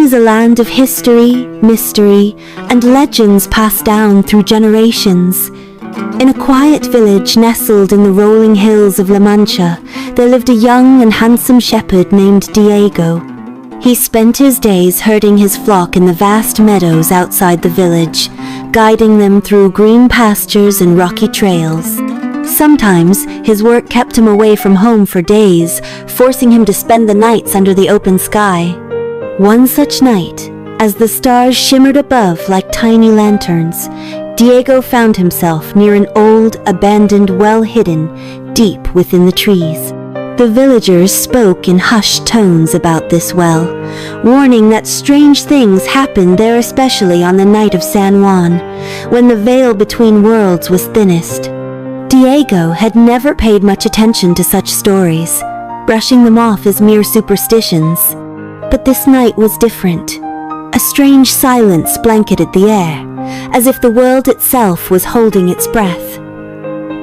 is a land of history, mystery, and legends passed down through generations. In a quiet village nestled in the rolling hills of La Mancha, there lived a young and handsome shepherd named Diego. He spent his days herding his flock in the vast meadows outside the village, guiding them through green pastures and rocky trails. Sometimes, his work kept him away from home for days, forcing him to spend the nights under the open sky. One such night, as the stars shimmered above like tiny lanterns, Diego found himself near an old, abandoned well hidden deep within the trees. The villagers spoke in hushed tones about this well, warning that strange things happened there, especially on the night of San Juan, when the veil between worlds was thinnest. Diego had never paid much attention to such stories, brushing them off as mere superstitions. But this night was different. A strange silence blanketed the air, as if the world itself was holding its breath.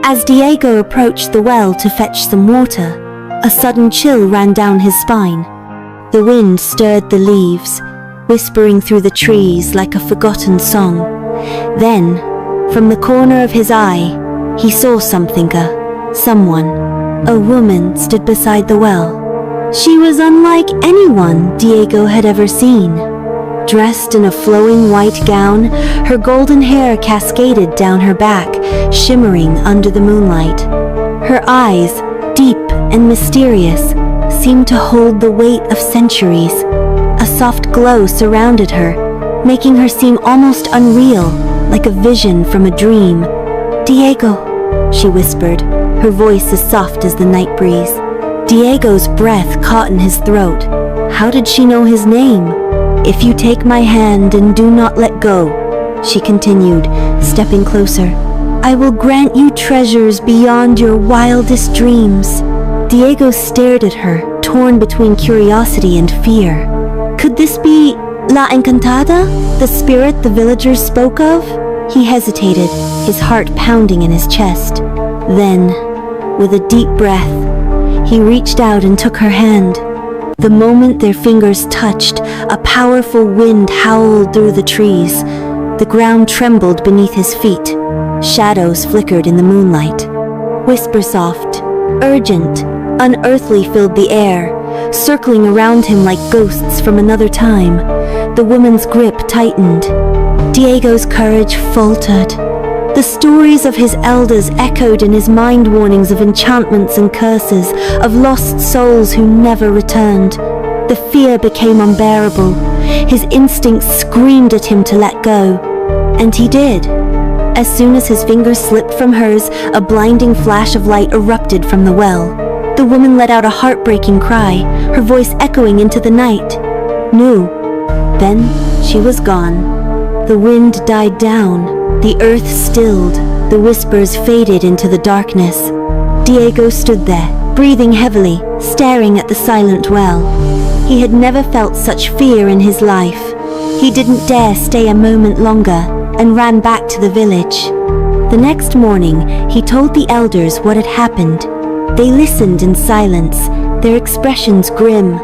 As Diego approached the well to fetch some water, a sudden chill ran down his spine. The wind stirred the leaves, whispering through the trees like a forgotten song. Then, from the corner of his eye, he saw someone. A woman stood beside the well. She was unlike anyone Diego had ever seen. Dressed in a flowing white gown, her golden hair cascaded down her back, shimmering under the moonlight. Her eyes, deep and mysterious, seemed to hold the weight of centuries. A soft glow surrounded her, making her seem almost unreal, like a vision from a dream. "Diego," she whispered, her voice as soft as the night breeze. Diego's breath caught in his throat. How did she know his name? "If you take my hand and do not let go," she continued, stepping closer, "I will grant you treasures beyond your wildest dreams." Diego stared at her, torn between curiosity and fear. Could this be La Encantada, the spirit the villagers spoke of? He hesitated, his heart pounding in his chest. Then, with a deep breath, he reached out and took her hand. The moment their fingers touched, a powerful wind howled through the trees. The ground trembled beneath his feet. Shadows flickered in the moonlight. Whisper-soft, urgent, unearthly filled the air, circling around him like ghosts from another time. The woman's grip tightened. Diego's courage faltered. The stories of his elders echoed in his mind, warnings of enchantments and curses, of lost souls who never returned. The fear became unbearable. His instincts screamed at him to let go. And he did. As soon as his fingers slipped from hers, a blinding flash of light erupted from the well. The woman let out a heartbreaking cry, her voice echoing into the night. "No." Then she was gone. The wind died down. The earth stilled, the whispers faded into the darkness. Diego stood there, breathing heavily, staring at the silent well. He had never felt such fear in his life. He didn't dare stay a moment longer and ran back to the village. The next morning, he told the elders what had happened. They listened in silence, their expressions grim.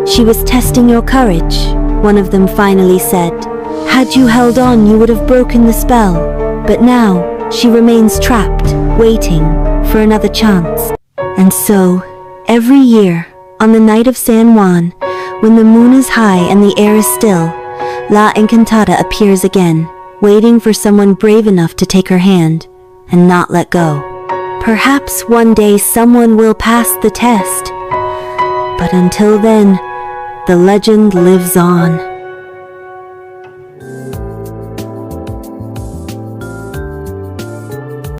"She was testing your courage," one of them finally said. "Had you held on, you would have broken the spell. But now, she remains trapped, waiting for another chance." And so, every year, on the night of San Juan, when the moon is high and the air is still, La Encantada appears again, waiting for someone brave enough to take her hand and not let go. Perhaps one day someone will pass the test. But until then, the legend lives on.